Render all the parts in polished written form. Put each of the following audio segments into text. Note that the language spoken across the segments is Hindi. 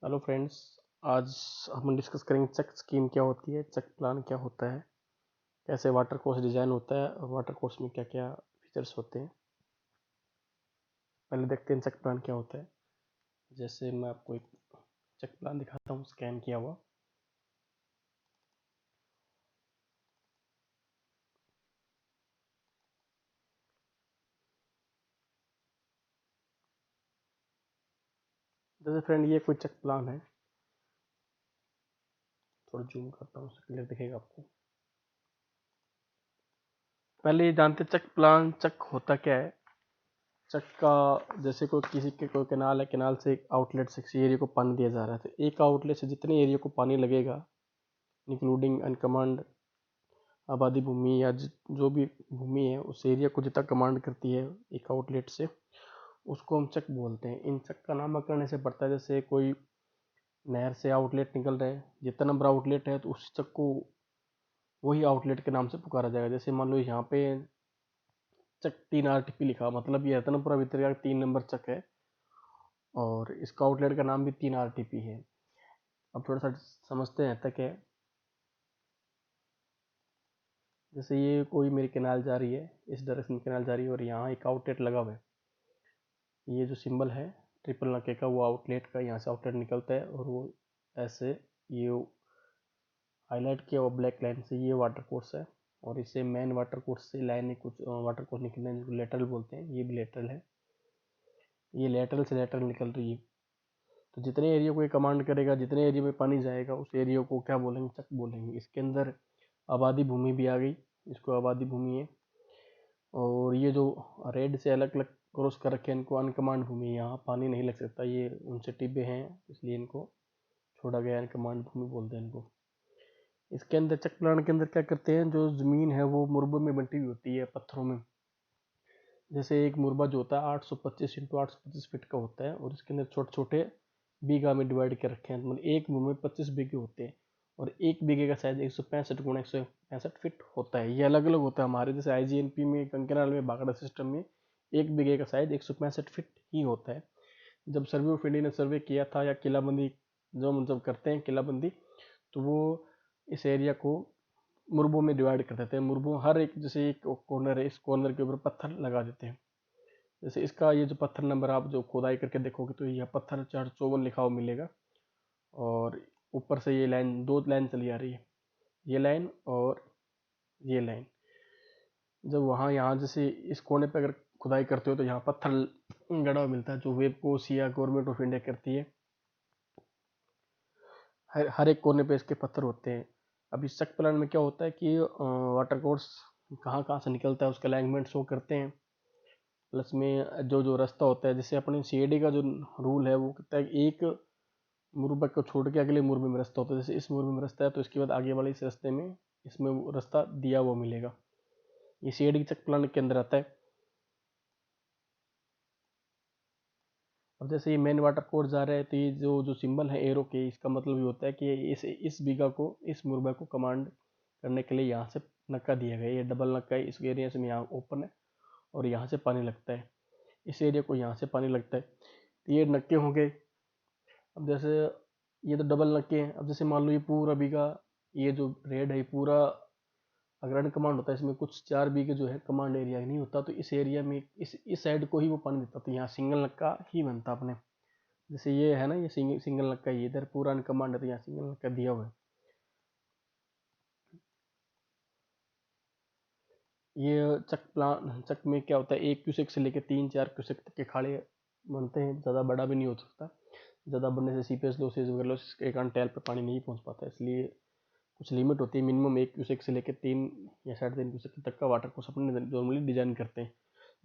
Hello friends. आज हम डिस्कस करेंगे चेक स्कीम क्या होती है, चेक प्लान क्या होता है, कैसे वाटर कोर्स डिज़ाइन होता है और वाटर कोर्स में क्या क्या फीचर्स होते हैं। पहले देखते हैं चेक प्लान क्या होता है। जैसे मैं आपको एक चेक प्लान दिखाता हूँ स्कैन किया हुआ। जैसे फ्रेंड ये कोई चेक प्लान है, थोड़ा जूम करता हूँ, क्लियर दिखेगा आपको। पहले ये जानते चेक प्लान, चेक होता क्या है। चेक का जैसे कोई किसी के कोई कैनाल है, कैनाल से एक आउटलेट से किसी एरिया को पानी दिया जा रहा है, तो एक आउटलेट से जितने एरिया को पानी लगेगा इंक्लूडिंग अनकमांड आबादी भूमि या जो भी भूमि है उस एरिया को जितना कमांड करती है एक आउटलेट से, उसको हम चक बोलते हैं। इन चक का नामकरण ऐसे पड़ता है जैसे कोई नहर से आउटलेट निकल रहे हैं, जितना नंबर आउटलेट है तो उस चक को वही आउटलेट के नाम से पुकारा जाएगा। जैसे मान लो यहाँ पे चक 3 RTP लिखा, मतलब ये रतनपुरा भीतर का 3 नंबर चक है और इसका आउटलेट का नाम भी 3 RTP है। अब थोड़ा सा समझते हैं तक है। जैसे ये कोई मेरी कैनाल जा रही है, इस डायरेक्शन में कैनाल जा रही है और यहाँ एक आउटलेट लगा हुआ है। ये जो सिंबल है ट्रिपल नके का, वो आउटलेट का, यहाँ से आउटलेट निकलता है और वो ऐसे ये हाईलाइट किया हुआ ब्लैक लाइन से ये वाटर कोर्स है। और इसे मेन वाटर कोर्स से लाइन कुछ वाटर कोर्स निकलने हैं जिसको लेटरल बोलते हैं, ये भी लेटरल है। ये लेटरल से लेटरल निकल रही है। तो जितने एरिया को ये कमांड करेगा, जितने एरिया में पानी जाएगा उस एरिया को क्या बोलेंगे, चक बोलेंगे। इसके अंदर आबादी भूमि भी आ गई, इसको आबादी भूमि है। और ये जो रेड से अलग अलग क्रॉस कर रखे हैं इनको अनकमांड भूमि, यहाँ पानी नहीं लग सकता, ये उनसे टिब्बे हैं इसलिए इनको छोड़ा गया अनकमांड भूमि बोलते हैं इनको। इसके अंदर चक प्लान के अंदर क्या करते हैं, जो ज़मीन है वो मुरबों में बंटी हुई होती है, पत्थरों में। जैसे एक मुरबा जो होता है 825 इंटू 825 फीट का होता है और इसके अंदर छोटे छोटे बीघा में डिवाइड कर रखे हैं, मतलब एक मुँह में 25 बीघे होते हैं और एक बीघे का साइज 165 गुणा 165 फीट होता है। ये अलग अलग होता है हमारे जैसे IGNP में, कंकनाल में, बागड़ा सिस्टम में एक बीघे का साइज 165 फीट ही होता है। जब सर्वे ऑफ इंडिया ने सर्वे किया था या किलाबंदी जो हम जब करते हैं किलाबंदी, तो वो इस एरिया को मुरबों में डिवाइड कर देते हैं। मुरबों हर एक, जैसे एक कॉर्नर है, इस कॉर्नर के ऊपर पत्थर लगा देते हैं। जैसे इसका ये जो पत्थर नंबर आप जो खोदाई करके देखोगे तो यह पत्थर 454 लिखा हुआ मिलेगा और ऊपर से ये लाइन, दो लाइन चली आ रही है, ये लाइन और ये लाइन। जब वहाँ यहाँ जैसे इस कोने पे अगर खुदाई करते हो तो यहाँ पत्थर गड़ा हुआ मिलता है जो वेबकोस या गवर्नमेंट ऑफ इंडिया करती है। हर एक कोने पे इसके पत्थर होते हैं। अब इस चक प्लान में क्या होता है कि वाटर कोर्स कहाँ कहाँ से निकलता है उसका अलाइनमेंट शो करते हैं। प्लस में जो जो रास्ता होता है, जैसे अपने CID का जो रूल है वो कहता है एक मुरबा को छोड़ के अगले मुरबे में रास्ता होता है। जैसे इस मुरबे में रास्ता है तो इसके बाद आगे वाले इस रास्ते में इसमें वो रास्ता दिया हुआ मिलेगा। ये CID चक प्लान के अंदर आता है। अब जैसे ये मेन वाटर कोर्स जा रहा है तो ये जो जो सिंबल है एरो के, इसका मतलब ये होता है कि इस बीघा को, इस मुरबा को कमांड करने के लिए यहाँ से नक्का दिया गया है। ये डबल नक्का है, इस एरिया से यहाँ ओपन है और यहाँ से पानी लगता है, इस एरिया को यहाँ से पानी लगता है। तो ये नक्के होंगे। अब जैसे ये तो डबल नक्के हैं। अब जैसे मान लो ये पूरा बीघा, ये जो रेड है पूरा अग्रणी कमांड होता है, इसमें कुछ 4 बीघे जो है कमांड एरिया नहीं होता, तो इस एरिया में इस साइड को ही वो पानी देता, तो यहाँ सिंगल नक्का ही बनता अपने। जैसे ये है ना, ये सिंगल नक्का, ये इधर पूरा अनकमांड है तो यहाँ सिंगल नक्का दिया हुआ है। ये चक में क्या होता है, 1 क्यूसेक से लेकर 3-4 क्यूसेक तक के खाड़े बनते हैं। ज़्यादा बड़ा भी नहीं हो सकता, ज़्यादा बढ़ने से सीपेज लॉसेज वगैरह लॉसेज के कारण टैल पर पानी नहीं पहुँच पाता, इसलिए कुछ लिमिट होती है। मिनिमम 1 क्यूसेक से लेकर 3 या 3.5 क्यूसेक तक का वाटर कोर्स अपने नॉर्मली डिजाइन करते हैं।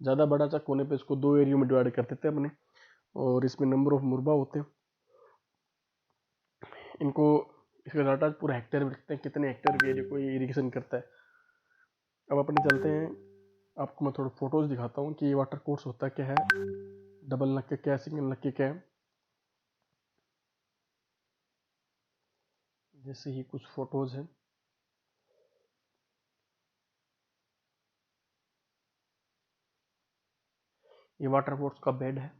ज़्यादा बड़ा चक होने पे इसको 2 एरियो में डिवाइड कर देते हैं अपने, और इसमें नंबर ऑफ मुरबा होते हैं। इनको, इसका डाटा पूरा हेक्टेयर में रखते हैं, कितने हेक्टेयर के एरिया को ये इरीगेशन करता है। अब अपने चलते हैं, आपको मैं थोड़ा फोटोज दिखाता हूँ कि ये वाटर कोर्स होता क्या है, डबल नक्के क्या है, सिंगल नक्के क्या है। जैसे ही कुछ फोटोज हैं, ये वाटर कोर्स का बेड है।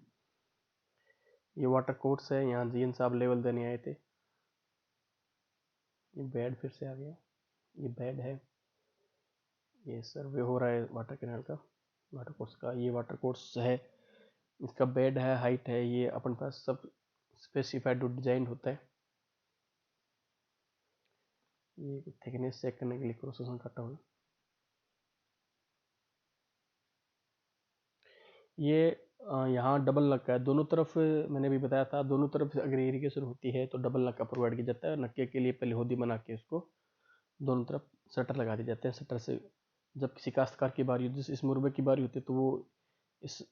ये वाटर कोर्स है, यहाँ जीएन साहब लेवल देने आए थे। ये बेड फिर से आ गया, ये बेड है, ये सर्वे हो रहा है वाटर कैनाल का, वाटर कोर्स का। ये वाटर कोर्स है, इसका बेड है, हाइट है, ये अपन पास सब स्पेसिफाइड डिजाइन होता है। ये थिकनेस चेक करने के लिए क्रॉस सेक्शन काटा हुआ। ये यहाँ डबल नक्का है, दोनों तरफ मैंने भी बताया था, दोनों तरफ अगर इरिगेशन होती है तो डबल नक्का प्रोवाइड किया जाता है। नक्के के लिए पहले होदी बना के उसको दोनों तरफ शटर लगा दिए जाते हैं। शटर से जब किसी काश्तकार की बारी होती है, इस मुरबे की बारी होती है, तो वो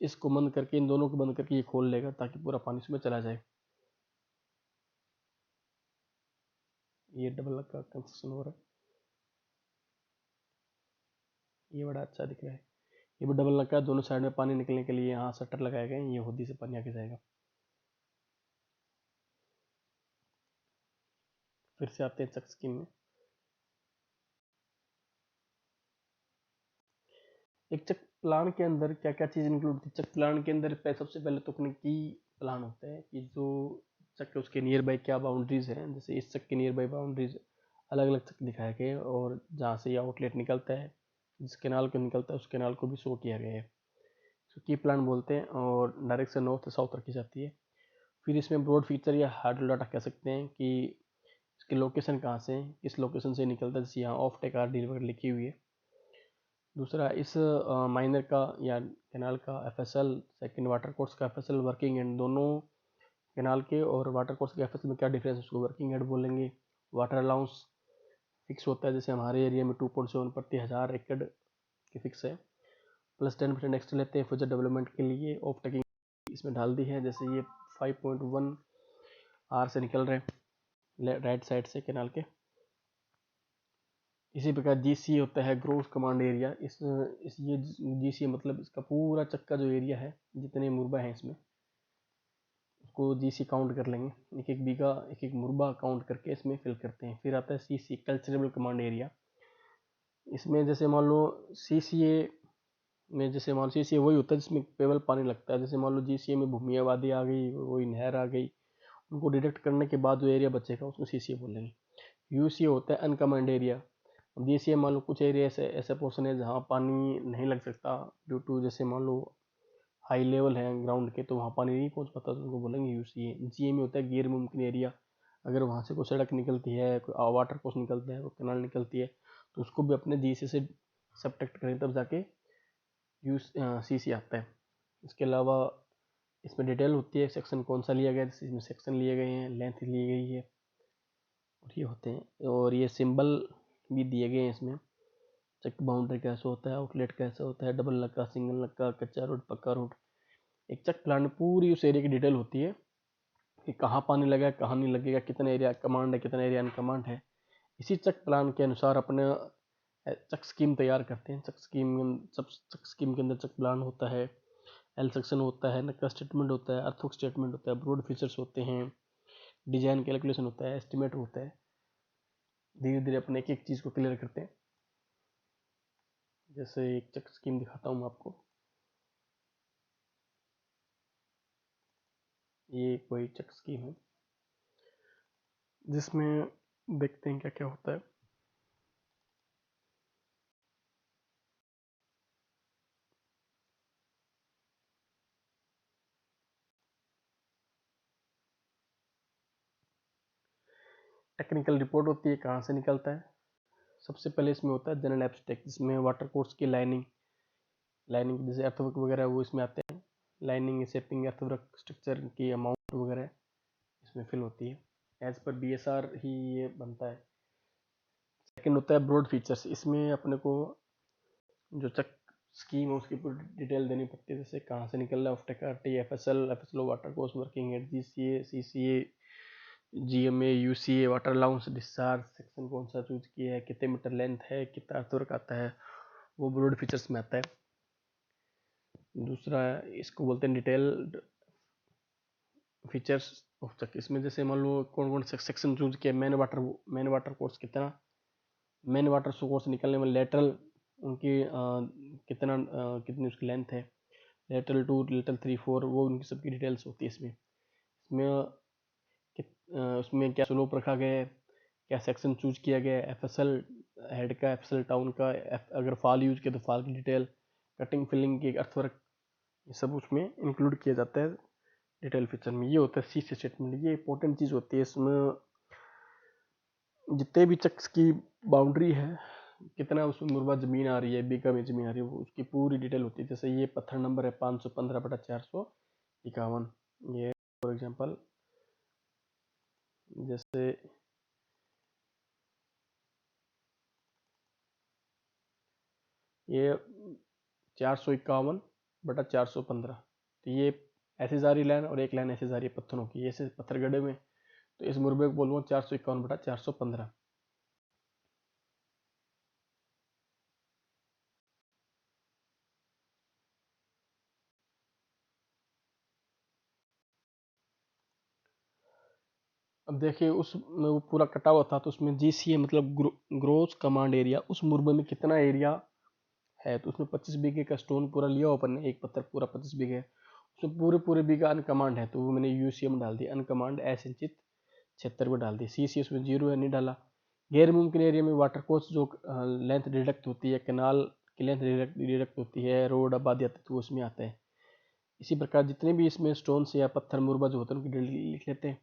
इसको बंद करके, इन दोनों को बंद करके ये खोल लेगा ताकि पूरा पानी उसमें चला जाए। ये डबल नक्का कंस्ट्रक्शन हो रहा है, ये बड़ा अच्छा दिख रहा है। ये भी डबल नक्का है, दोनों साइड में पानी निकलने के लिए यहाँ शटर लगाए गए हैं, ये होदी से पानी आगे जाएगा। फिर से आते हैं चक स्कीम में। एक चक प्लान के अंदर क्या क्या चीज़ इंक्लूड थी? चक प्लान के अंदर सबसे पहले तो अपने की प्लान होता है कि जो चक है उसके नियर बाई क्या बाउंड्रीज हैं। जैसे इस चक के नियर बाई बाउंड्रीज अलग अलग चक दिखाए गए, और जहाँ से ये आउटलेट निकलता है, जिस केनाल को निकलता है, उस केनाल को भी शो किया गया है। इसको की प्लान बोलते हैं, और डायरेक्शन नॉर्थ से साउथ रखी जाती है। फिर इसमें ब्रॉड फीचर या हार्ड डाटा कह सकते हैं कि इसकी लोकेशन कहाँ से, किस लोकेशन से निकलता है, जैसे यहाँ ऑफ टेक आर डिलीवर लिखी हुई है। दूसरा, इस माइनर का या कैनाल का एफएसएल, सेकंड वाटर कोर्स का एफएसएल, वर्किंग एंड, दोनों कैनाल के और वाटर कोर्स के एफएसएल में क्या डिफरेंस है, उसको वर्किंग एंड बोलेंगे। वाटर अलाउंस फिक्स होता है, जैसे हमारे एरिया में 2.7 प्रति 1000 एकड़ की फिक्स है, प्लस 10% एक्स्ट्रा लेते हैं फ्यूचर डेवलपमेंट के लिए। ऑफ टेकिंग इसमें डाल दी है, जैसे ये 5.1 आर से निकल रहे हैं राइट साइड से कैनाल के। इसी प्रकार जीसी होता है ग्रोथ कमांड एरिया। इस ये जीसी मतलब इसका पूरा चक्का जो एरिया है, जितने मुरबा हैं इसमें, उसको जीसी काउंट कर लेंगे, एक एक बीघा, एक एक मुरबा काउंट करके इसमें फिल करते हैं। फिर आता है सीसी कल्चरेबल कमांड एरिया। इसमें जैसे मान लो सीसीए में, जैसे मान लो सीसीए वही होता है जिसमें केवल पानी लगता है। जैसे मान लो जीसीए में भूमि आबादी आ गई, वही नहर आ गई, उनको डिटेक्ट करने के बाद जो एरिया बचेगा उसको सीसीए बोलेंगे। यूसीए होता है अनकमांड एरिया। जीसीए मान लो कुछ एरिया ऐसे ऐसे पोर्शन है जहाँ पानी नहीं लग सकता ड्यू टू, जैसे मान लो हाई लेवल है ग्राउंड के, तो वहाँ पानी नहीं पहुँच पाता, तो उनको बोलेंगे यूसीए। जीए में होता है गैर मुमकिन एरिया। अगर वहाँ से कोई सड़क निकलती है, कोई वाटर कोर्स निकलता है, कोई कैनाल निकलती है, तो उसको भी अपने जीसी से सब्ट्रैक्ट करें तब जाके सीसी आता है। इसके अलावा इसमें डिटेल होती है, सेक्शन कौन सा लिया गया है, इसमें सेक्शन लिए गए हैं, लेंथ ली गई है, और ये होते हैं। और ये सिंबल भी दिए गए हैं इसमें, चेक बाउंड्री कैसे होता है, आउटलेट कैसे होता है, डबल नक्का, सिंगल नक्का, कच्चा रोड, पक्का रोड। एक चेक प्लान में पूरी उस एरिया की डिटेल होती है कि कहाँ पानी लगा है, कहाँ नहीं लगेगा, कितना एरिया कमांड है, कितना एरिया अनकमांड है। इसी चेक प्लान के अनुसार अपने चक स्कीम तैयार करते हैं। चक स्कीम के अंदर चक प्लान होता है, एल सेक्शन होता है, नक्का स्टेटमेंट होता है, अर्थवर्क स्टेटमेंट होता है, ब्रॉड फीचर्स होते हैं, डिजाइन कैलकुलेशन होता है, एस्टिमेट होता है। धीरे धीरे अपने एक एक चीज़ को क्लियर करते हैं। जैसे एक चक स्कीम दिखाता हूँ आपको, ये कोई चक स्कीम है जिसमें देखते हैं क्या क्या होता है। टेक्निकल रिपोर्ट होती है, कहाँ से निकलता है। सबसे पहले इसमें होता है जनरल एब्स्ट्रैक्ट, जिसमें वाटर कोर्स की लाइनिंग जैसे अर्थवर्क वगैरह वो इसमें आते हैं। लाइनिंग, शेपिंग, अर्थवर्क स्ट्रक्चर की अमाउंट वगैरह इसमें फिल होती है। एज पर बीएसआर ही ये बनता है। सेकंड होता है ब्रॉड फीचर्स। इसमें अपने को जो चक स्कीम है उसकी पूरी डिटेल देनी पड़ती है, जैसे कहाँ से निकल रहा है, of FSL, FSL water course, working at, GCA, CCA, GMA, UCA, water allowance, discharge, section कौन सा चूज किया है, कितने मीटर लेंथ है, कितना अर्थवर्क आता है, वो ब्रॉड फीचर्स में आता है। दूसरा इसको बोलते हैं डिटेल्ड फीचर्स ऑफ चक। इसमें जैसे मान लो कौन कौन से सेक्शन चूज किया, मेन वाटर कोर्स कितना, मेन वाटर सोर्स निकलने में लेटरल उनकी कितनी उसकी लेंथ है, लेटरल 2, लेटरल 3, 4, वो उनकी सबकी डिटेल्स होती है इसमें। उसमें क्या स्लोप रखा गया है, क्या सेक्शन चूज किया गया है, एफएसएल हेड का, एफएसएल टाउन का, अगर फाल यूज किया तो फाल की डिटेल, कटिंग फिलिंग की अर्थवर्क, ये सब उसमें इंक्लूड किया जाता है डिटेल फीचर में। ये होता है सीसी स्टेटमेंट। ये इंपॉर्टेंट चीज़ होती है इसमें। जितने भी चक्स की बाउंड्री है, कितना उसमें मुरबा ज़मीन आ रही है, बीघा में ज़मीन आ रही है, वो उसकी पूरी डिटेल होती है। जैसे ये पत्थर नंबर है 515/451, ये फॉर एग्जांपल, जैसे ये 451/415, तो ये ऐसी जा रही लाइन और एक लाइन ऐसी जा रही है पत्थरों की, ऐसे पत्थर गड्ढे में, तो इस मुरबे को बोलूँगा 451/415। अब देखिए उसमें वो पूरा कटा हुआ था, तो उसमें जीसीए मतलब ग्रोस कमांड एरिया, उस मुरबे में कितना एरिया है, तो उसमें 25 बीघे का स्टोन पूरा लिया हुआ अपन ने, एक पत्थर पूरा 25 बीघे, उसमें पूरे पूरे बीघा अनकमांड है, तो वो मैंने यूसीएम डाल दिया, अनकमांड असंचित क्षेत्र में डाल दी। सीसी उसमें 0 है, नहीं डाला। गैर मुमकिन एरिया में वाटर कोर्स जो लेंथ डिडक्ट होती है, कैनाल की लेंथ डिडक्ट होती है, रोड आबादी आती है, तो उसमें आता है। इसी प्रकार जितने भी इसमें स्टोन से या पत्थर मुरबा जो होता है उनकी डिटेल लिख लेते हैं।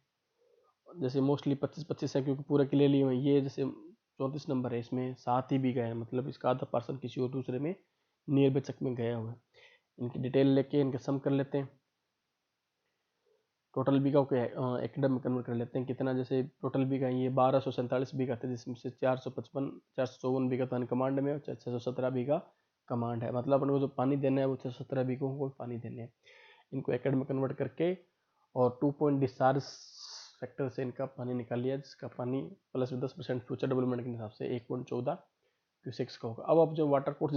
जैसे मोस्टली 25-25 है क्योंकि पूरा क्लियर लिए हुए हैं। ये जैसे 34 नंबर है, इसमें 7 ही भी गए हैं, मतलब इसका आधा पर्सन किसी और दूसरे में नियर बाई चक में गया हुआ है। इनकी डिटेल लेके इनका सम कर लेते हैं। टोटल बीघा को एकड़ में कन्वर्ट कर लेते हैं कितना, जैसे टोटल बीघा ये 1247 बीघा थे, जिसमें से 454 बीघा तो अनकमांड में और 617 बीघा कमांड है। मतलब अपने को जो पानी देना है वो 617 बीघों को पानी देने हैं। इनको एकड़ में कन्वर्ट करके और 2 पॉइंट डिस्चार्ज फैक्टर से इनका पानी निकाल लिया, जिसका पानी प्लस 10% फ्यूचर डेवलपमेंट के हिसाब से 1.14 क्यूसेक्स का होगा। अब जो वाटर कोर्स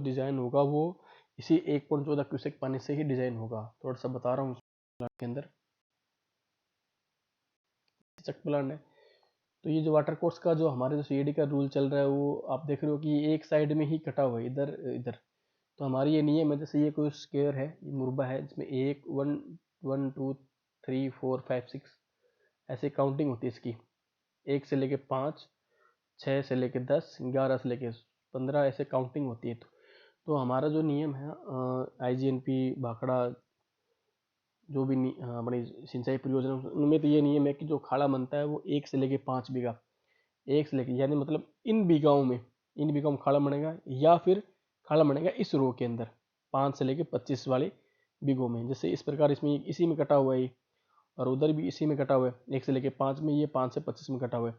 डिजाइन होगा, वो इसी 1.14 क्यूसेक पानी से ही डिजाइन होगा। थोड़ा सा बता रहा हूँ के अंदर चक प्लांट है। तो ये जो वाटर कोर्स का जो हमारे जो सीएडी का रूल चल रहा है, वो आप देख रहे हो कि एक साइड में ही कटा हुआ है, इधर इधर। तो हमारी ये नियम है, जैसे ये कोई स्क्वायर है, ये मुरबा है, जिसमें 1 1 2 3 4 5 6 ऐसे काउंटिंग होती है इसकी, 1 से लेके 5, 6 से लेके 10, 11 से लेके 15, ऐसे काउंटिंग होती है। तो हमारा जो नियम है आईजीएनपी भाखड़ा जो भी अपनी सिंचाई परियोजना, उनमें तो ये नियम है कि जो खाड़ा बनता है वो 1 से लेके 5 बीघा, 1 से लेके, यानी मतलब इन बीघाओं में खाड़ा बनेगा, या फिर खाड़ा बनेगा इस रो के अंदर 5 से लेके 25 वाले बीघों में। जैसे इस प्रकार इसमें इसी में कटा हुआ है, और उधर भी इसी में कटा हुआ है, 1 से लेके 5 में, ये 5 से 25 में कटा हुआ है।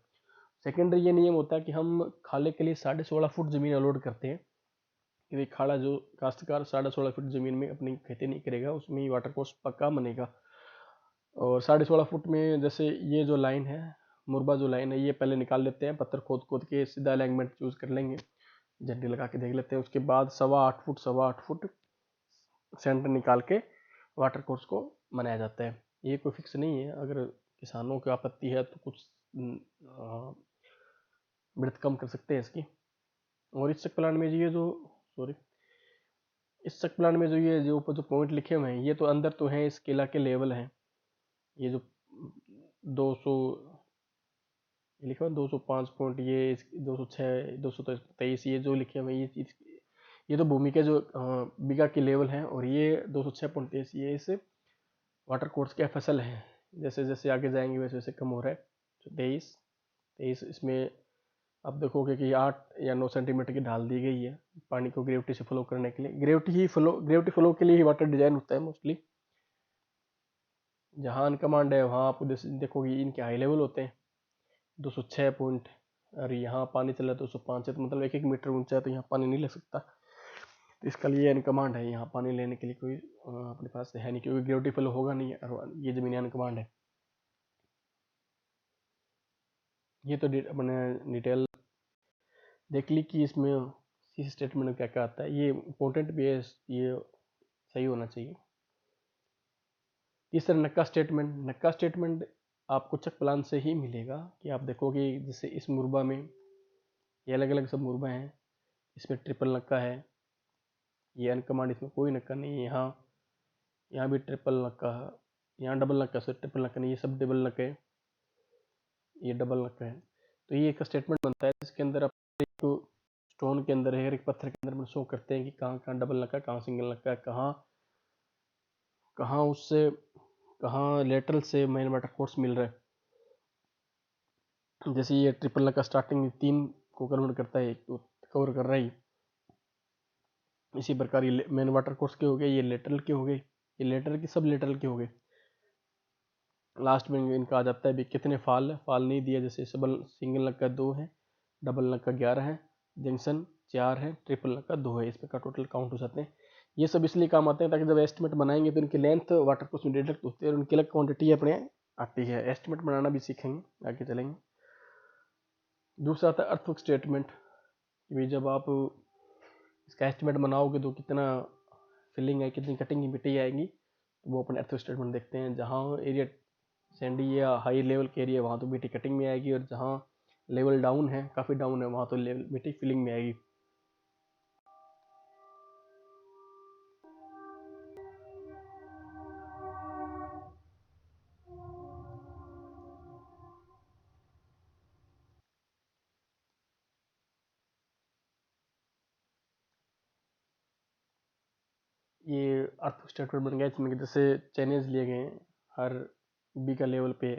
सेकेंडरी ये नियम होता है कि हम खाले के लिए 16.5 फुट जमीन अलॉट करते हैं, कि भाई खाड़ा जो काश्तकार 16.5 फुट जमीन में अपनी खेती नहीं करेगा, उसमें ही वाटर कोर्स पक्का बनेगा। और 16.5 फुट में जैसे ये जो लाइन है, मुरबा जो लाइन है, ये पहले निकाल लेते हैं, पत्थर खोद खोद के सीधा अलाइनमेंट चूज कर लेंगे, झंडी लगा के देख लेते हैं। उसके बाद 8.25 फुट सेंटर निकाल के वाटर कोर्स को बनाया जाता है। ये कोई फिक्स नहीं है, अगर किसानों की आपत्ति है तो कुछ बढ़त कम कर सकते हैं इसकी। और इस चक प्लांट में ये जो सॉरी इस चक प्लांट में जो ये जो ऊपर जो पॉइंट लिखे हुए हैं, ये तो अंदर तो हैं, इस किला के लेवल हैं। ये जो 200 लिखा हुआ 205 पॉइंट, ये 206 223, ये जो लिखे हुए हैं, ये तो भूमि के जो बीघा के लेवल हैं, और ये 206.23 ये इस वाटर कोर्स के एफएसएल हैं। जैसे जैसे आगे जाएंगे वैसे वैसे कम हो रहा है। तो 23 इसमें आप देखोगे कि 8 या 9 सेंटीमीटर की ढाल दी गई है पानी को ग्रेविटी से फ्लो करने के लिए। ग्रेविटी फ्लो के लिए ही वाटर डिजाइन होता है मोस्टली। जहाँ अनकमांड है वहाँ आप देखोगे इनके हाई लेवल होते हैं, 206 पॉइंट, और यहाँ पानी चला 205 है, तो मतलब 1-1 मीटर ऊंचा है, तो यहाँ पानी नहीं ले सकता। तो इसका लिए अनकमांड है, यहाँ पानी लेने के लिए कोई अपने पास है नहीं, क्योंकि ग्रेविटी फ्लो होगा नहीं, और ये जमीन अनकमांड है। ये तो अपने डिटेल देख ली कि इसमें इस स्टेटमेंट में क्या क्या आता है। ये इम्पोर्टेंट भी है, ये सही होना चाहिए। तीसरा नक्का स्टेटमेंट आपको चक प्लान से ही मिलेगा, कि आप देखोगे जैसे इस मुरबा में ये अलग अलग सब मुरबा हैं, इसमें ट्रिपल नक्का है, ये अनकमांड, इसमें कोई नक्का नहीं है। यहाँ यहाँ भी ट्रिपल नक्का है, यहाँ डबल नक्का से ट्रिपल नक्का नहीं, ये सब डबल नक्का है, ये डबल नक्का है। तो ये एक स्टेटमेंट बनता है जिसके अंदर आप एक स्टोन के अंदर है, एक पत्थर के अंदर शो करते हैं कि कहाँ कहाँ डबल नक्का, कहाँ सिंगल नक्का, कहाँ कहाँ उससे कहाँ लेटरल से मेन वाटर कोर्स मिल रहा है। जैसे ये ट्रिपल नक्का स्टार्टिंग में 3 को कन्वर्ट करता है, एक तो कवर कर रहा है। इसी प्रकार ये मेन वाटर कोर्स के हो गए, ये लेटरल के हो गए, ये लेटरल के सब लेटरल के हो गए। लास्ट में इनका आ जाता है भी कितने फाल है, फाल नहीं दिया, जैसे सिंगल नक्का 2 है, डबल नक्का 11 है, जंक्शन 4 है, ट्रिपल नक्का 2 है, इसमें का टोटल काउंट हो जाते हैं। ये सब इसलिए काम आते हैं ताकि जब एस्टिमेट बनाएंगे तो इनकी लेंथ वाटर कोर्स में डिडक्ट होती है और उनकी अलग क्वांटिटी अपने आती है। एस्टिमेट बनाना भी सीखेंगे, आगे चलेंगे। दूसरा आता है अर्थवर्क स्टेटमेंट, कि जब आप इसका एस्टिमेट बनाओगे तो कितना फिलिंग है, कितनी कटिंग की मिट्टी आएगी, तो वो अपने अर्थवर्क स्टेटमेंट देखते हैं। जहाँ एरिया सैंडी या हाई लेवल के एरिया वहाँ तो मिट्टी कटिंग में आएगी, और जहाँ लेवल डाउन है, काफ़ी डाउन है, वहाँ तो मिट्टी फिलिंग में आएगी। ये अर्थ स्टेटमेंट बन गया, इसमें जैसे चैलेंज लिए गए हैं हर बी का लेवल पे,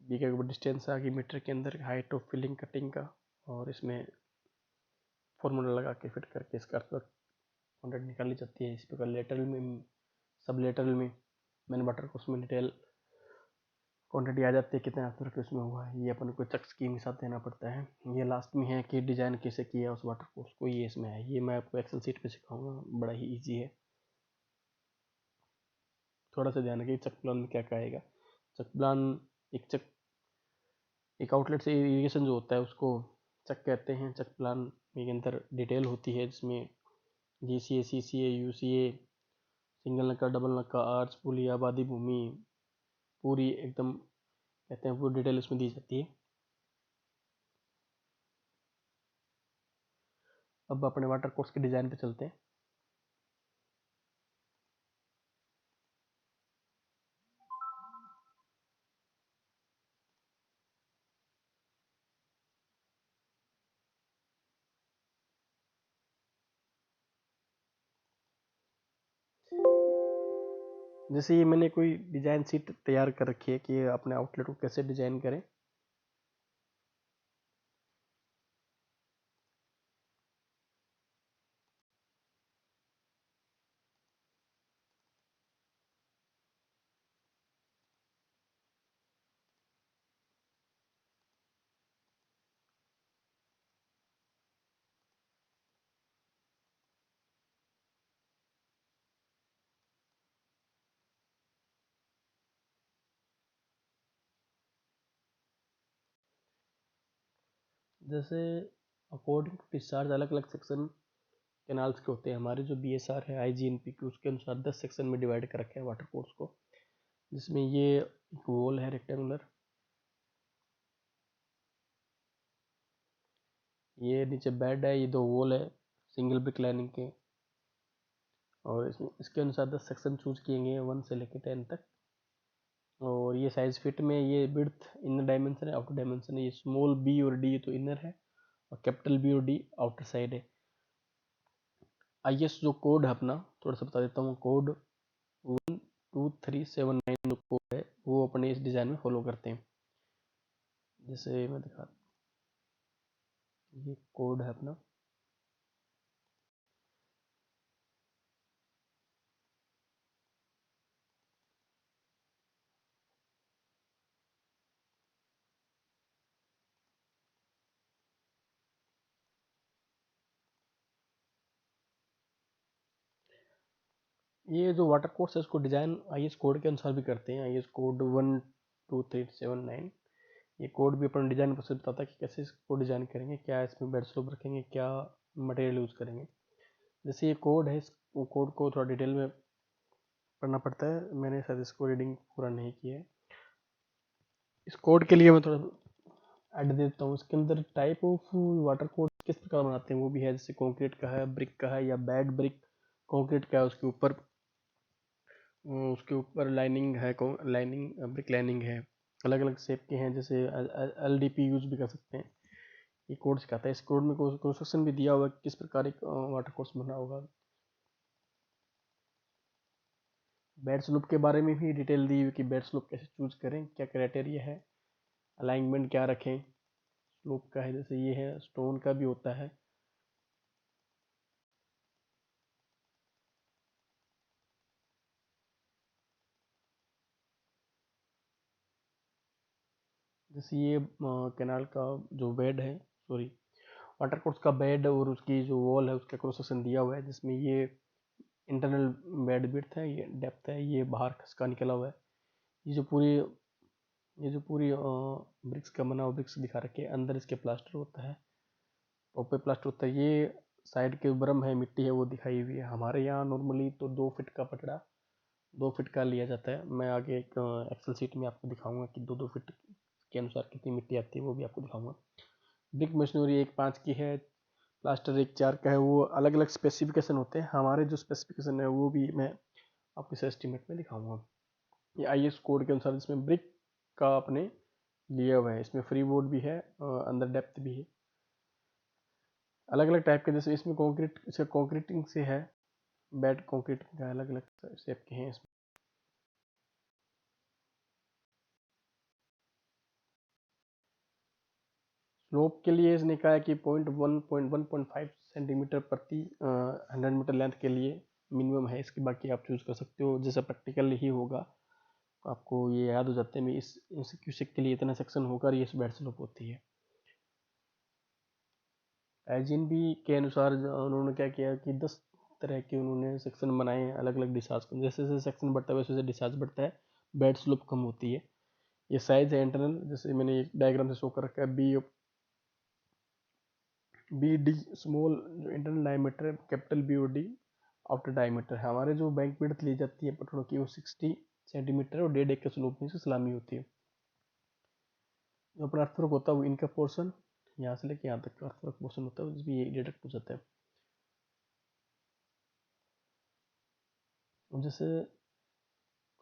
बी का डिस्टेंस आ गई मीटर के अंदर, हाइट ऑफ फिलिंग कटिंग का, और इसमें फॉर्मूला लगा के फिट करके इसका अर्थ क्वांटिटी निकाली जाती है। इस प्रकार लेटरल में, सब लेटरल में मैंने वाटर को उसमें डिटेल क्वांटिटी आ जाती है, कितने अर्थवर्क उसमें हुआ है, ये अपन को चक स्कीम के साथ देना पड़ता है। ये लास्ट में है कि डिजाइन कैसे किया उस वाटर कोर्स को, ये इसमें है, ये मैं आपको एक्सेल सीट पे सिखाऊंगा, बड़ा ही ईजी है। थोड़ा सा ध्यान रखिए चक प्लान में क्या कहेगा। चक प्लान एक आउटलेट से इरिगेशन जो होता है उसको चक कहते हैं। चक प्लान के अंदर डिटेल होती है जिसमें GCA, CCA, UCA, सिंगल नक्का, डबल नक्का, आर्च, पुली, आबादी भूमि, पूरी एकदम कहते हैं, पूरी डिटेल इसमें दी जाती है। अब अपने वाटर कोर्स के डिज़ाइन पे चलते हैं। जैसे ये मैंने कोई डिज़ाइन शीट तैयार कर रखी है कि अपने आउटलेट को कैसे डिज़ाइन करें। जैसे अकॉर्डिंग टू डिस्चार्ज अलग अलग सेक्शन कैनाल्स के होते हैं। हमारे जो BSR है IGNP की, उसके अनुसार 10 सेक्शन में डिवाइड कर रखे हैं वाटर कोर्स को, जिसमें ये एक वॉल है रेक्टेंगुलर, ये नीचे बेड है, ये 2 वॉल है सिंगल ब्रिक लाइनिंग के, और इसके अनुसार 10 सेक्शन चूज किए गए हैं 1 से लेकर 10 तक। और ये साइज फिट में, ये विड्थ इनर डायमेंशन है, आउटर डायमेंशन है। ये स्मॉल b और d तो इनर है, और कैपिटल B और D आउटर साइड है। IS जो कोड है अपना, थोड़ा सा बता देता हूँ। कोड 12379 जो कोड है वो अपने इस डिज़ाइन में फॉलो करते हैं। जैसे मैं दिखा, ये कोड है अपना। ये जो वाटर कोर्स है इसको डिज़ाइन IS कोड के अनुसार भी करते हैं। IS कोड 12379, ये कोड भी अपना डिज़ाइन प्रोसेस बताता है कि कैसे इसको डिज़ाइन करेंगे, क्या इसमें बेड स्लोप रखेंगे, क्या मटेरियल यूज़ करेंगे। जैसे ये कोड है, इस कोड को थोड़ा डिटेल में पढ़ना पड़ता है, मैंने शायद इसको रीडिंग पूरा नहीं किया है। इस कोड के लिए मैं थोड़ा ऐड देता हूँ। इसके अंदर टाइप ऑफ वाटर कोड किस प्रकार बनाते हैं वो भी है, जैसे कंक्रीट का है, ब्रिक का है, या बेड ब्रिक कंक्रीट का है उसके ऊपर उसके ऊपर लाइनिंग है, लाइनिंग ब्रिक लाइनिंग है, अलग अलग शेप के हैं, जैसे LDP यूज भी कर सकते हैं। ये कोड सिखाता है, इस कोड में कंस्ट्रक्शन भी दिया हुआ है किस प्रकार एक वाटर कोर्स बना होगा। बेड स्लोप के बारे में भी डिटेल दी हुई कि बेड स्लोप कैसे चूज करें, क्या क्राइटेरिया है, अलाइनमेंट क्या रखें। स्लोप का है, जैसे ये है, स्टोन का भी होता है। जैसे ये कैनाल का जो बेड है, सॉरी वाटर कोर्स का बेड और उसकी जो वॉल है उसका क्रॉस सेक्शन दिया हुआ है, जिसमें ये इंटरनल बेड विड्थ है, ये डेप्थ है, ये बाहर खसका निकला हुआ है। ये जो पूरी ब्रिक्स का बना हुआ ब्रिक्स दिखा रखे हैं, अंदर इसके प्लास्टर होता है, ऊपर प्लास्टर होता है। ये साइड के बरम है, मिट्टी है, वो दिखाई हुई है। हमारे यहाँ नॉर्मली तो 2 फीट का पटड़ा 2 फीट का लिया जाता है। मैं आगे एक एक्सेल सीट में आपको दिखाऊंगा कि 2-2 फीट के अनुसार कितनी मिट्टी आती है, वो भी आपको दिखाऊंगा। ब्रिक मशीनरी 1.5 की है, प्लास्टर 1.4 का है। वो अलग अलग स्पेसिफिकेशन होते हैं, हमारे जो स्पेसिफिकेशन है वो भी मैं आपको इस एस्टीमेट में दिखाऊंगा। ये IS कोड के अनुसार इसमें ब्रिक का अपने लिया हुआ है, इसमें फ्री बोर्ड भी है, अंदर डेप्थ भी है, अलग अलग टाइप के। जैसे इसमें कंक्रीट, इसका कंक्रीटिंग से है, बेड कंक्रीटिंग का अलग अलग शेप के हैं इसमें। स्लोप के लिए इसने कहा है कि 1.5 सेंटीमीटर प्रति 100 मीटर लेंथ के लिए मिनिमम है इसकी। बाकी आप चूज कर सकते हो, जैसा प्रैक्टिकल ही होगा तो आपको ये याद हो जाते हैं इस क्यूसेक के लिए इतना सेक्शन होकर ये बेड स्लोप होती है। IGNB के अनुसार उन्होंने क्या किया कि 10 तरह के उन्होंने सेक्शन बनाए हैं, अलग अलग डिस्चार्ज। जैसे जैसे सेक्शन बढ़ता है वैसे वैसे डिस्चार्ज बढ़ता है, बेड स्लोप कम होती है। ये साइज है इंटरनल, जैसे मैंने एक डायग्राम से शो कर रखा है। BD स्मॉल जो इंटरनल डायमीटर है, कैपिटल BOD आउटर डायमीटर है। हमारे जो बैंक विड्थ ली जाती है पटड़ों की वो 60 सेंटीमीटर और 1.5 के स्लोप में से सलामी होती है। जो अपना अर्थवर्क होता है वो इनका पोर्शन यहाँ से लेके यहाँ तक का अर्थवर्क पोर्शन होता है, जिसमें ये डिडक्ट हो जाता है। जैसे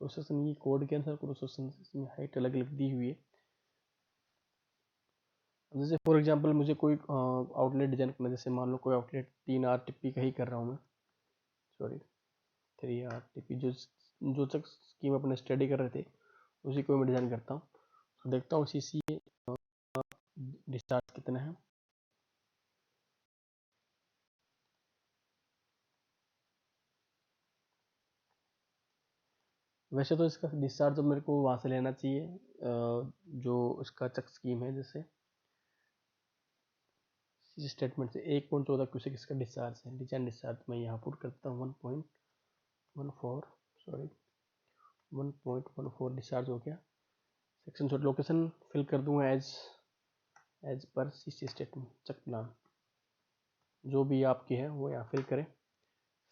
प्रोसेसन, ये कोड के अनुसार प्रोसेसन इसमें हाइट अलग अलग दी हुई है। जैसे फॉर एग्जांपल मुझे कोई आउटलेट डिजाइन करना, जैसे मान लो कोई आउटलेट 3 RTP का ही कर रहा हूँ मैं, सॉरी 3 RTP, जो तक स्कीम अपने स्टडी कर रहे थे उसी को मैं डिजाइन करता हूँ। तो देखता हूँ CCA डिस्चार्ज कितना है। वैसे तो इसका डिस्चार्ज मेरे को वहाँ से लेना चाहिए, जो इसका चक स्कीम है, जैसे स्टेटमेंट से 1.14 क्यूसेक इसका डिस्चार्ज है। डिजाइन डिस्चार्ज मैं यहाँ पुट करता हूँ 1.14, सॉरी 1.14 डिस्चार्ज हो गया। सेक्शन शॉट लोकेशन फिल कर दूंगा एज पर CC स्टेटमेंट चक प्लान, जो भी आपकी है वो यहाँ फिल करें।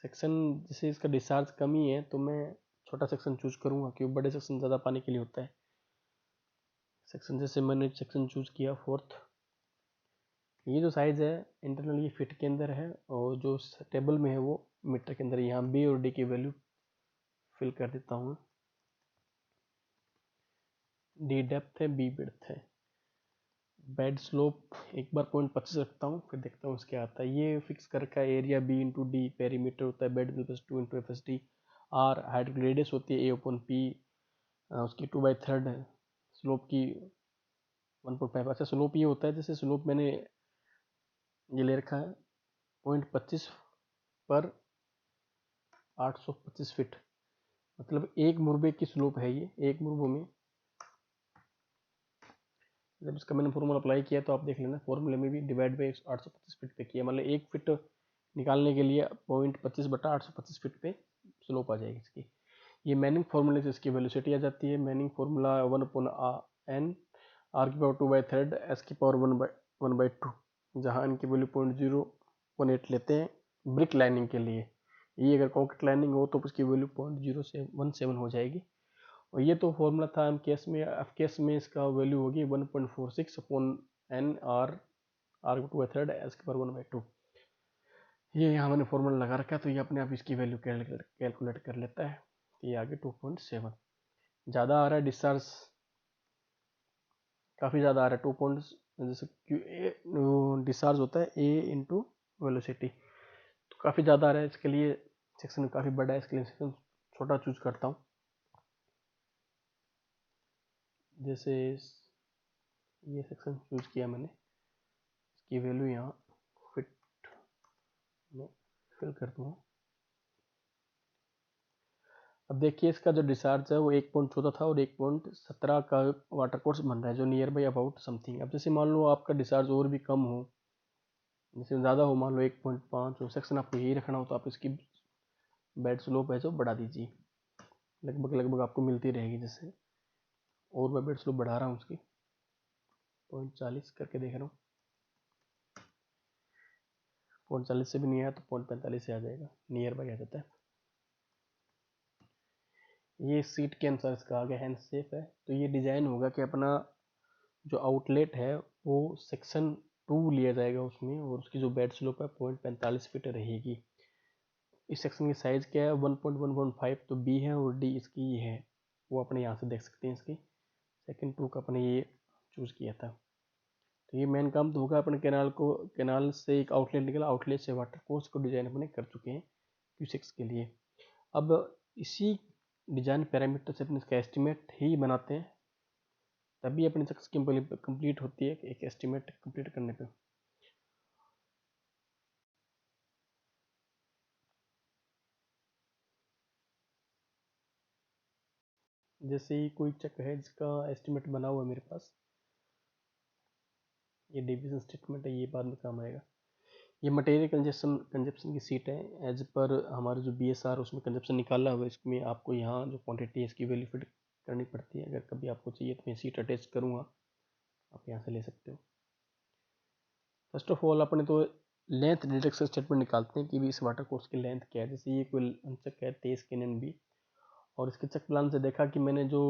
सेक्शन जैसे इसका डिस्चार्ज कम ही है तो मैं छोटा सेक्शन चूज करूँगा, क्योंकि बड़े सेक्शन ज़्यादा पानी के लिए होता है। सेक्शन जैसे मैंने सेक्शन चूज किया 4th। ये जो साइज है इंटरनल ये फिट के अंदर है, और जो टेबल में है वो मीटर के अंदर। यहाँ B और D की वैल्यू फिल कर देता हूँ। D डेप्थ है, B विड्थ है। बेड स्लोप एक बार 0.25 रखता हूँ, फिर देखता हूँ उसके आता है। ये फिक्स कर रखा है एरिया B/D, पेरीमीटर होता है bed plus 2 × FSD। R height radius होती है A/P, उसकी 2/3 है। स्लोप की 1.5। अच्छा स्लोप ये होता है, जैसे स्लोप मैंने ये ले रखा है 0.25 पर 825 फीट, मतलब एक मुरबे की स्लोप है ये। एक मुरबों में जब इसका मैंने फॉर्मूला अप्लाई किया तो आप देख लेना, फॉर्मूले में भी डिवाइड बाई 825 फीट पे किया, मतलब 1 फीट निकालने के लिए 0.25/825 फीट पे स्लोप आ जाएगी इसकी। ये मैनिंग फॉर्मूले से इसकी वेलोसिटी आ जाती है। Manning formula 1/n r⁻²/3 s⁻1/2, जहाँ n की वैल्यू 0.018 लेते हैं ब्रिक लाइनिंग के लिए। ये अगर कॉन्क्रीट लाइनिंग हो तो उसकी वैल्यू 0.017 हो जाएगी। और ये तो फॉर्मूला था एम केस में इसका वैल्यू होगी 1.46/n r⁻²/3 s⁻1/2। ये यहाँ मैंने फॉर्मूला लगा रखा है, तो ये अपने आप इसकी वैल्यू कैलकुलेट कर लेता है। तो ये आगे 2.7 ज़्यादा आ रहा है डिस्चार्ज, काफ़ी ज़्यादा आ रहा है 2 पॉइंट, जैसे डिस्चार्ज होता है ए इंटू वेलोसिटी, तो काफ़ी ज़्यादा आ रहा है। इसके लिए सेक्शन काफ़ी बड़ा है, इसके लिए सेक्शन छोटा चूज करता हूँ। जैसे ये सेक्शन चूज किया मैंने, इसकी वैल्यू यहाँ फिट में फिल कर दूँगा। अब देखिए इसका जो डिस्चार्ज है वो 1.14 था और 1.17 का वाटर कोर्स बन रहा है, जो नियर बाई अबाउट समथिंग। अब जैसे मान लो आपका डिस्चार्ज और भी कम हो, जैसे ज़्यादा हो, मान लो 1.5 हो, सेक्शन आपको यही रखना हो, तो आप इसकी बेड स्लोप है जो बढ़ा दीजिए, लगभग लगभग आपको मिलती रहेगी। जैसे और मैं बेड स्लोप बढ़ा रहा हूँ उसकी 0.40 करके देख रहा हूँ, 0.40 से भी नहीं आया तो 0.45 से आ जाएगा, नियर बाई आ जाता है। ये सीट के अनुसार इसका आगे हैंड सेफ है। तो ये डिज़ाइन होगा कि अपना जो आउटलेट है वो सेक्शन 2 लिया जाएगा उसमें, और उसकी जो बेड स्लोप है 0.45 फीट रहेगी। इस सेक्शन की साइज़ क्या है 1.1.5, तो बी है, और डी इसकी ये है, वो अपने यहाँ से देख सकते हैं। इसकी सेकंड 2 का अपने ये चूज़ किया था। तो ये मेन काम तो होगा, अपने कैनाल से एक आउटलेट निकला, आउटलेट से वाटर कोर्स को डिज़ाइन अपने कर चुके हैं Q6 के लिए। अब इसी डिज़ाइन पैरामीटर से अपने इसका एस्टिमेट ही बनाते हैं, तभी अपनी सक्सेस कंप्लीट होती है एक एस्टिमेट कंप्लीट करने पे। जैसे ही कोई चक है जिसका एस्टिमेट बना हुआ है मेरे पास, ये डिवीजन स्टेटमेंट है, ये बाद में काम आएगा। ये मटेरियल कंजप्शन की सीट है, एज पर हमारा जो BSR उसमें कंजप्शन निकाला हुआ है। इसमें आपको यहाँ जो क्वांटिटी है इसकी वैल्यू फिट करनी पड़ती है। अगर कभी आपको चाहिए तो मैं सीट अटैच करूँगा, आप यहाँ से ले सकते हो। फर्स्ट ऑफ ऑल अपने तो लेंथ डिडक्शन स्टेटमेंट निकालते हैं कि भी इस वाटर कोर्स की लेंथ क्या है। जैसे ये कोई चक है 23 KNB, और इसके चक प्लान से देखा कि मैंने जो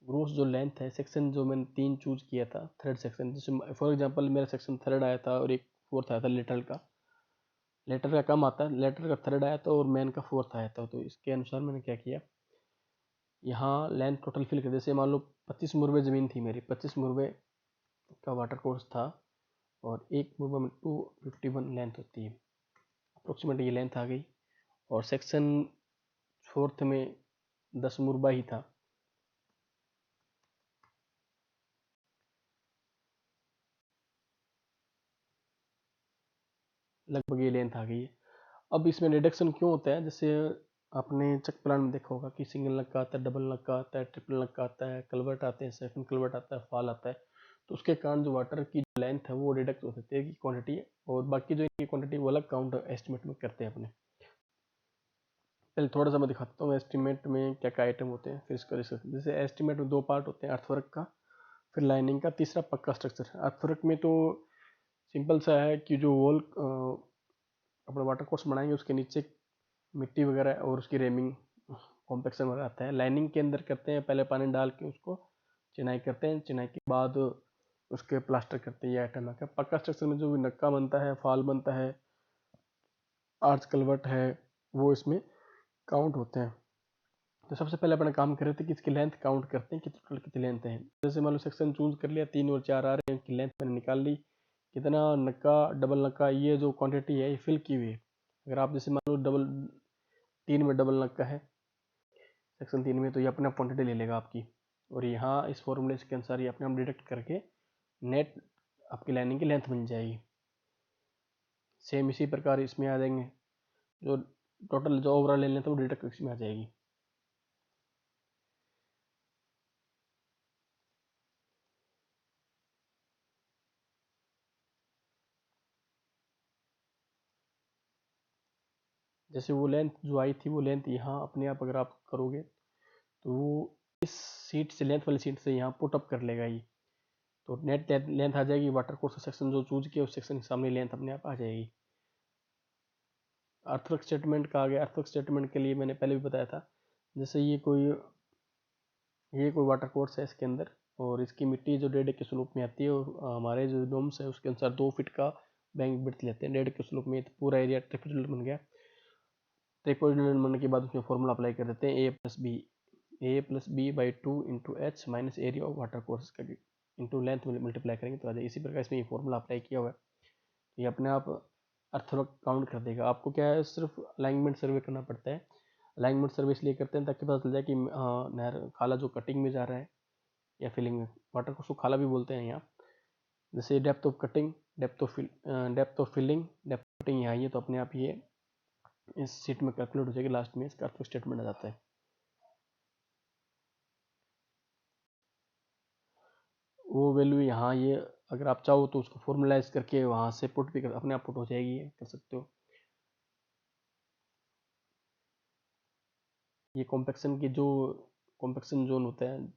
ग्रोस जो लेंथ है, सेक्शन जो मैंने 3 चूज किया था, थर्ड सेक्शन, जैसे फॉर एग्जांपल मेरा सेक्शन थर्ड आया था और एक फोर्थ आया था, लेटर का कम आता है, लेटर का थर्ड आया था और मैन का फोर्थ आया था। तो इसके अनुसार मैंने क्या किया, यहाँ लेंथ टोटल फिल कर, जैसे मान लो 25 मुरबे ज़मीन थी मेरी, 25 मुरबे का वाटर कोर्स था, और एक मुरबा में 251 लेंथ होती है, अप्रोक्सीमेट ये लेंथ आ गई। और सेक्शन फोर्थ में 10 मुरबा ही था, लगभग ये लेंथ आ गई है। अब इसमें रिडक्शन क्यों होता है, जैसे आपने चक प्लान में देखा होगा कि सिंगल नग का आता है, डबल नग का आता है, ट्रिपल नग का आता है, कलवर्ट आते हैं, सेकंड कलवर्ट आता है, फॉल आता है। तो उसके कारण जो वाटर की लेंथ है वो रिडक्ट हो सकती है की क्वांटिटी, और बाकी जो इनकी क्वांटिटी वो अलग काउंट एस्टिमेट में करते हैं अपने। पहले थोड़ा सा मैं दिखाता हूँ एस्टिमेट में क्या क्या आइटम होते हैं, फिर इसका डिस्कस। जैसे एस्टिमेट में 2 पार्ट होते हैं, अर्थवर्क का, फिर लाइनिंग का, तीसरा पक्का स्ट्रक्चर। अर्थवर्क में तो सिंपल सा है कि जो वॉल अपना वाटर कोर्स बनाएंगे उसके नीचे मिट्टी वगैरह और उसकी रेमिंग कॉम्पेक्शन वगैरह आता है। लाइनिंग के अंदर करते हैं, पहले पानी डाल के उसको चिनाई करते हैं, चिनाई के बाद उसके प्लास्टर करते हैं, ये आइटम है। पक्का स्ट्रक्चर में जो भी नक्का बनता है, फाल बनता है, आर्च कलवर्ट है, वो इसमें काउंट होते हैं। तो सबसे पहले अपना काम कर रहे थे कि इसकी लेंथ काउंट करते हैं कि टोटल कितनी लेंथ है। जैसे मान लो सेक्शन चूज कर लिया, 3 और 4 आ रहे हैं, इनकी लेंथ मैंने निकाल ली, कितना नक्का डबल नक्का ये जो क्वांटिटी है ये फिल की हुई है। अगर आप जैसे मान लो 3 में डबल नक्का है सेक्शन 3 में, तो ये अपने आप क्वांटिटी ले लेगा आपकी, और यहाँ इस फॉर्मूले के अनुसार ये अपने आप डिडक्ट करके नेट आपकी लाइनिंग की लेंथ बन जाएगी। सेम इसी प्रकार इसमें आ जाएंगे, जो टोटल जो ओवरऑल लेंथ है वो डिडक्ट इसमें आ जाएगी। जैसे वो लेंथ जो आई थी वो लेंथ यहाँ अपने आप अगर आप करोगे तो वो इस सीट से, लेंथ वाली सीट से यहाँ पुट अप कर लेगा ये, तो नेट लेंथ आ जाएगी। वाटर कोर्स सेक्शन जो चूज किया उस सेक्शन के सामने लेंथ अपने आप आ जाएगी। अर्थवर्क स्टेटमेंट का आ गया। अर्थवर्क स्टेटमेंट के लिए मैंने पहले भी बताया था, जैसे ये कोई वाटर कोर्स है इसके अंदर, और इसकी मिट्टी जो 1.5 के स्लोप में आती है, और हमारे जो डोम्स है उसके अनुसार 2 फीट का बैंक विड्थ लेते हैं 1.5 के स्लोप में, तो पूरा एरिया ट्रैफिक बन गया। ट्राइपोडिनल बनने के बाद उसमें फॉर्मूला अप्लाई कर देते हैं, a+b/2 × h minus area of water course का इंटू लेंथ मल्टीप्लाई करेंगे तो आ जाए। इसी प्रकार इसमें ये फॉर्मूला अप्लाई किया हुआ है, ये अपने आप अर्थवर्क काउंट कर देगा। आपको क्या है, सिर्फ अलाइनमेंट सर्वे करना पड़ता है। अलाइनमेंट सर्वे इसलिए करते हैं ताकि पता चल जाए कि नहर खाला जो कटिंग में जा रहा है या फिलिंग में, वाटर को उसको खाला भी बोलते हैं यहाँ। जैसे depth of cutting, depth of filling, depth of cutting यहाँ है, तो अपने आप ये इस सीट में कैलकुलेट हो जाएगी। लास्ट में इसका अर्थवर्क स्टेटमेंट आ जाता है। वो वैल्यू यहाँ ये अगर आप चाहो तो उसको फॉर्मुलाइज करके वहाँ से पुट भी अपने आप पुट हो जाएगी, कर सकते हो। ये कॉम्पेक्शन की जो कॉम्पेक्शन जोन होता है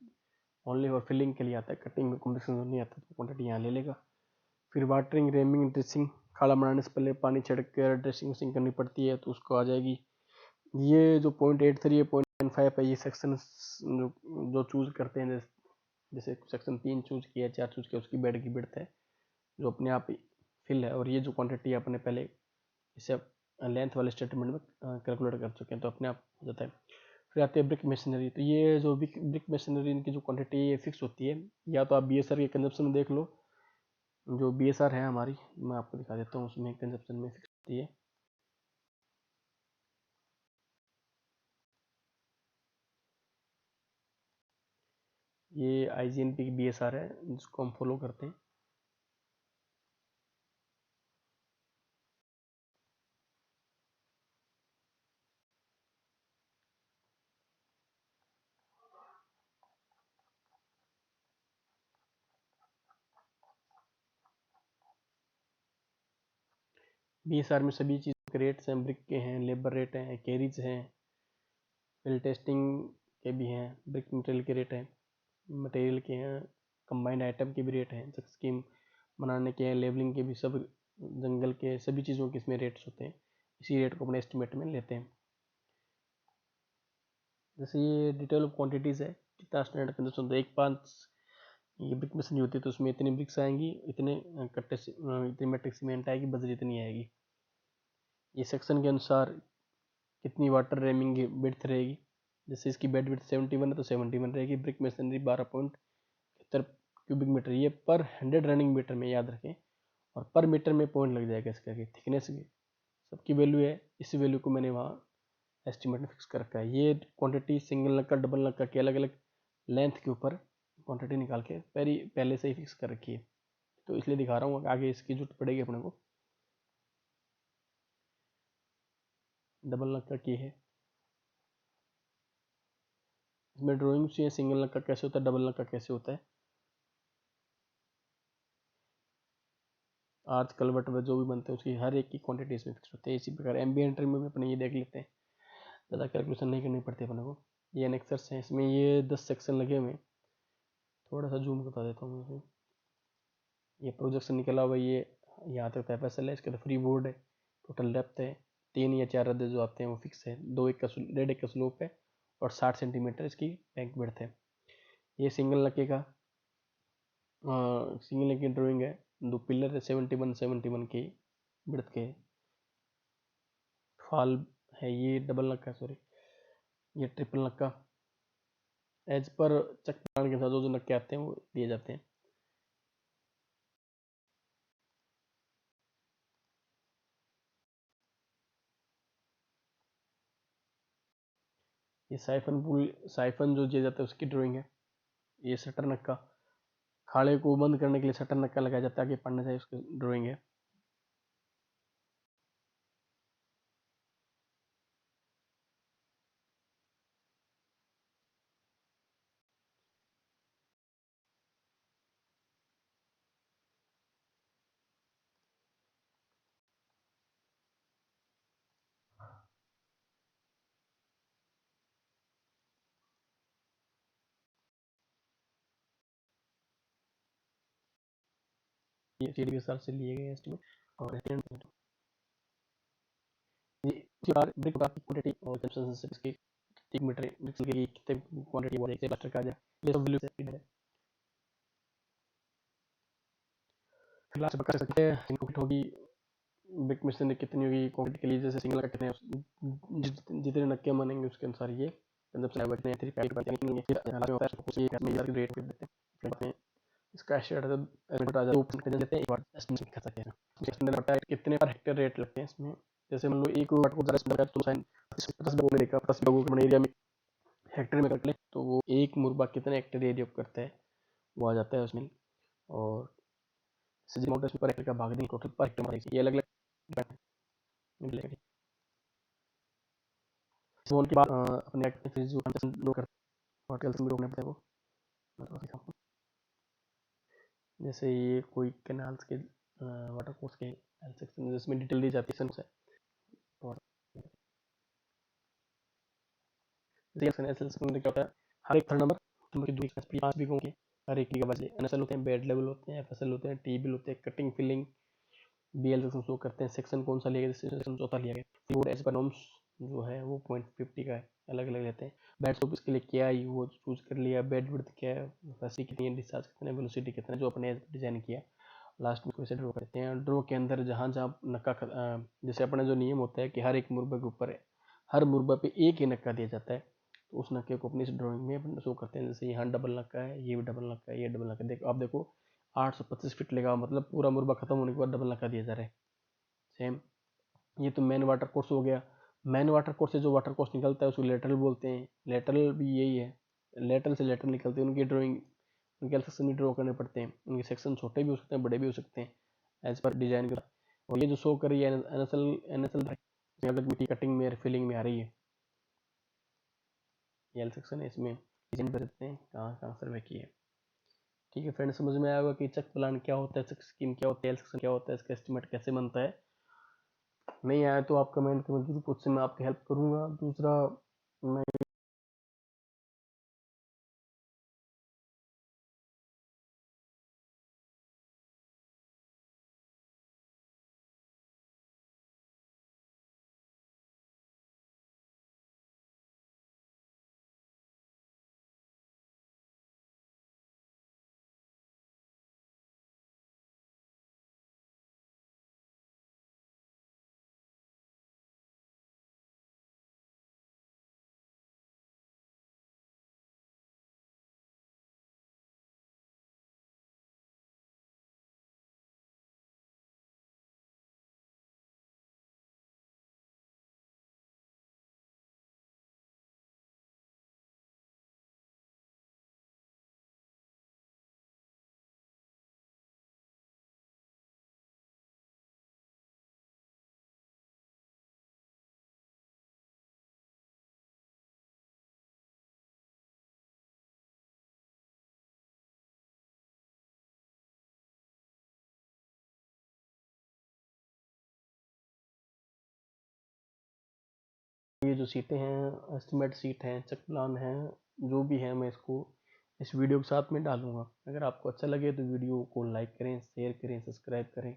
ओनली और फिलिंग के लिए आता है, कटिंग में कॉम्पेक्शन जोन नहीं आता, तो क्वांटिटी यहाँ ले लेगा। फिर वाटरिंग, रेमिंग, ड्रेसिंग, खाला बनाने से पहले पानी छिड़क कर ड्रेसिंग वसिंग करनी पड़ती है, तो उसको आ जाएगी। ये जो 0.83 है, 0.95 है, ये सेक्शन जो चूज करते हैं, जैसे सेक्शन 3 चूज किया, 4 चूज किया, उसकी बेड की विड्थ है जो अपने आप फिल है। और ये जो क्वांटिटी अपने पहले इसे लेंथ वाले स्टेटमेंट में कैलकुलेट कर चुके हैं, तो अपने आप हो जाता है। फिर आती है ब्रिक मशीनरी। तो ये जो ब्रिक मशीनरी इनकी जो क्वांटिटी है ये फिक्स होती है, या तो आप बीएसआर के कंजप्शन में देख लो। जो बीएसआर है हमारी, मैं आपको दिखा देता हूँ, उसमें कंजप्शन में फिक्स होती है। ये आईजीएनपी की बीएसआर है जिसको हम फॉलो करते हैं। बीएसआर में सभी चीज़ों के रेट्स हैं, ब्रिक के हैं, लेबर रेट हैं, कैरीज हैं, फिल टेस्टिंग के भी हैं, ब्रिक मटेरियल के रेट हैं, मटेरियल के हैं, कंबाइंड आइटम के भी रेट हैं, स्कीम बनाने के, लेबलिंग के भी, सब जंगल के सभी चीज़ों के इसमें रेट्स होते हैं। इसी रेट को अपने एस्टिमेट में लेते हैं। जैसे ये डिटेल ऑफ क्वांटिटीज़ है, कितना स्टैंडर्ड कंजप्शन होता है। 1.5 ये ब्रिक मशीन होती है तो उसमें इतनी ब्रिक्स आएंगी, इतने कट्टे इतनी मेट्रिक सीमेंट आएगी, बजरी इतनी आएगी। ये सेक्शन के अनुसार कितनी वाटर रेमिंग की विड्थ रहेगी। जैसे इसकी बेड विड्थ 71 है तो 71 रहेगी। ब्रिक मशीनरी 12.71 क्यूबिक मीटर, ये पर 100 रनिंग मीटर में याद रखें, और पर मीटर में पॉइंट लग जाएगा इसका कि थिकनेस की सबकी वैल्यू है। इस वैल्यू को मैंने वहाँ एस्टिमेट में फिक्स कर रखा है। ये क्वांटिटी सिंगल नक्का, डबल नक्का के अलग अलग लेंथ के ऊपर क्वांटिटी निकाल के पहले से ही फिक्स कर रखी है, तो इसलिए दिखा रहा हूँ, आगे इसकी जरूरत पड़ेगी अपने को। डबल नक्का की है, इसमें ड्राइंग चाहिए सिंगल नक्का कैसे होता है, डबल नक्का कैसे होता है। आर्च कलवट में जो भी बनते हैं उसकी हर एक की क्वांटिटी इसमें फिक्स होती है। इसी प्रकार एम्बिएंट में भी अपने ये देख लेते हैं, ज़्यादा कैलकुलेशन नहीं करनी पड़ती अपने को। ये एनेक्सर्स हैं, इसमें ये 10 सेक्शन लगे हुए हैं। थोड़ा सा जूम बता देता हूँ मैं इसमें। ये प्रोजेक्शन निकला हुआ, ये यहाँ तक पैपेसल है, इसका तो फ्री बोर्ड है। टोटल डेप्थ है 3 या 4 रद्दे जो आते हैं वो फिक्स है। 1.5 का स्लोप है और 60 सेंटीमीटर इसकी बैंक विड्थ है। ये सिंगल नक्के का सिंगल नक्के की ड्राइंग है। 2 पिलर है 71 की विड्थ के। फाल है, ये डबल नक्का, सॉरी ये ट्रिपल नक्का। एज पर चक्रान के साथ जो नक्के आते हैं वो दिए जाते हैं। ये साइफन जो दिया जाता है उसकी ड्राइंग है। ये शटर नक्का, खाड़े को बंद करने के लिए शटर नक्का लगाया जाता है, आगे पढ़ना चाहिए, उसकी ड्राइंग है। ये सीडी के से लिए गए एस्टिमेट और एस्टिमेट ये बार ब्रिक की क्वांटिटी और कंजम्पशन से इसकी 1 मीटर ब्रिक्स की कितने क्वांटिटी वो एक प्लास्टर का जाए, ये सब वैल्यू से है। फिर लास्ट बकर सकते हैं इनको फिट होगी ब्रिक मशीनरी कितनी होगी कंक्रीट के लिए, जैसे सिंगल का कितने जितने नक्के बनेंगे उसके अनुसार ये कंजप्शन कितने 3 रेट कर देते हैं। इसका एस्टिमेट आ जाता है लेते हैं, एक बार एस्टिमेशन कर सकते हैं कितने पर हेक्टेयर रेट लगते हैं इसमें। जैसे मान लो एक वाट को 50 लोगों ने देखा, 50 लोगों के एरिया में हेक्टेयर में कर ले तो वो एक मुरबा कितने हेक्टेयर एरिया करता है वो आ जाता है उसमें। और पर हेक्टेयर का भाग देंगे टोटल पर हेक्टेयर, ये अलग अलग के बाद अपने जो लो करते हैं वो जैसे ये कोई कैनाल्स के वाटर कोर्स के सेक्शन जिसमें डिटेल दी जाती है क्या होता है, हर एक थर्ड नंबर की दूरी 5 बीघों की हर एक बीघा बचे। एनएसएल होते हैं, बेड लेवल होते हैं, एफएसएल होते हैं, टीबीएल होते हैं, cutting filling BL section show करते हैं। सेक्शन कौन सा लिया गया, सेक्शन चौथा लिया गया। रोड एज पर नॉर्म्स जो है वो 0.50 का है, अलग अलग लेते हैं। बेड स्कोप इसके लिए क्या है वो चूज कर लिया, बेड विड्थ क्या है, फैसिलिटी कितनी है, डिस्चार्ज कितने, वेलोसिटी कितना, जो अपने डिजाइन किया। लास्ट में वैसे ड्रॉ करते हैं। ड्रॉ के अंदर जहाँ जहाँ नक्का जैसे अपना जो नियम होता है कि हर एक मुरबे के ऊपर हर मुरबा पे एक ही नक्का दिया जाता है, तो उस नक्के को अपनी ड्राइंग में अपन शो करते हैं। जैसे यहाँ डबल नक्का है, ये भी डबल नक्का है, ये डबल नक्का। देखो आप देखो 825 फीट लेगा, मतलब पूरा मुरबा खत्म होने के बाद डबल नक्का दिया जा रहा है। सेम ये तो मेन वाटर कोर्स हो गया। मेन वाटर कोर्स से जो वाटर कोर्स निकलता है उसको लेटरल बोलते हैं। लेटरल भी यही है, लेटरल से लेटरल निकलते हैं। उनकी ड्राइंग उनके सेक्शन भी ड्रॉ करने पड़ते हैं। उनके सेक्शन छोटे भी हो सकते हैं, बड़े भी हो सकते हैं एज पर डिजाइन का। और ये जो शो कर रही है एनएसएल मिट्टी कटिंग में फिलिंग में आ रही है, ये एल सेक्शन है, इसमें डिजाइन कर सकते हैं कहाँ कहाँ सर्वे की है। ठीक है फ्रेंड, समझ में आया होगा कि चेक प्लान क्या होता है, चेक स्कीम क्या होता है, एल सेक्शन क्या होता है, इसका एस्टिमेट कैसे बनता है। नहीं आया तो आप कमेंट में जरूर पूछ से मैं आपकी हेल्प करूंगा। दूसरा मैं ये जो सीटें हैं, एस्टिमेट सीट हैं, चेक प्लान हैं, जो भी है मैं इसको इस वीडियो के साथ में डालूंगा। अगर आपको अच्छा लगे तो वीडियो को लाइक करें, शेयर करें, सब्सक्राइब करें।